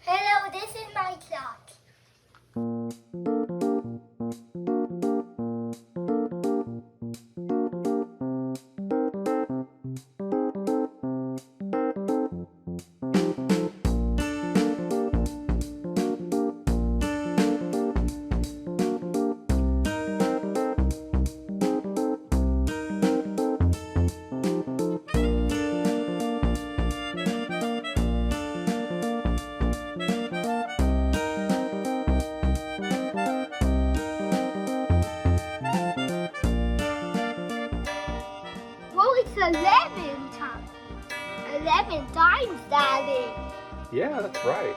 Hello, this is my clock. Well, it's 11 times. 11 times, Daddy. Yeah, that's right.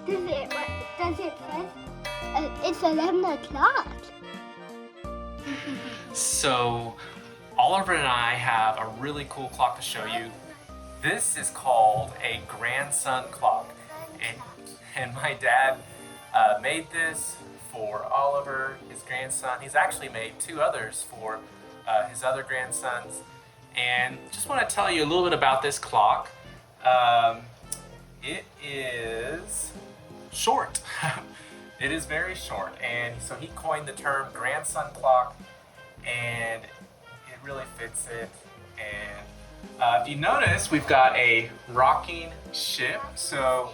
Does it say? It's 11 o'clock. So, Oliver and I have a really cool clock to show you. This is called a grandson clock. And my dad made this for Oliver, his grandson. He's actually made two others for his other grandsons. And just want to tell you a little bit about this clock. It is short. It is very short. And so he coined the term grandson clock, and it really fits it. And if you notice, we've got a rocking ship. So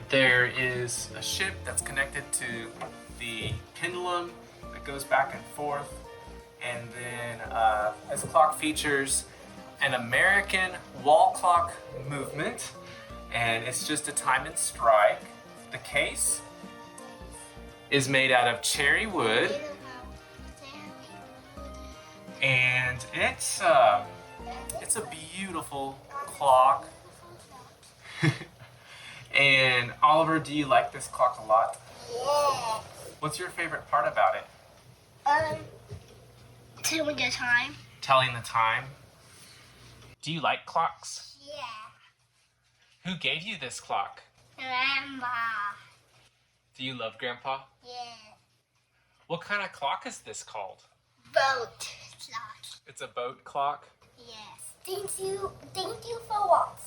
there is a ship that's connected to the pendulum that goes back and forth. And then this clock features an American wall clock movement, and it's just a time and strike. The case is made out of cherry wood, and it's a beautiful clock. And Oliver, do you like this clock a lot? Yeah. What's your favorite part about it? Telling the time. Telling the time. Do you like clocks? Yeah. Who gave you this clock? Grandma. Do you love Grandpa? Yeah. What kind of clock is this called? Boat clock. It's a boat clock. Yes. Thank you for watching.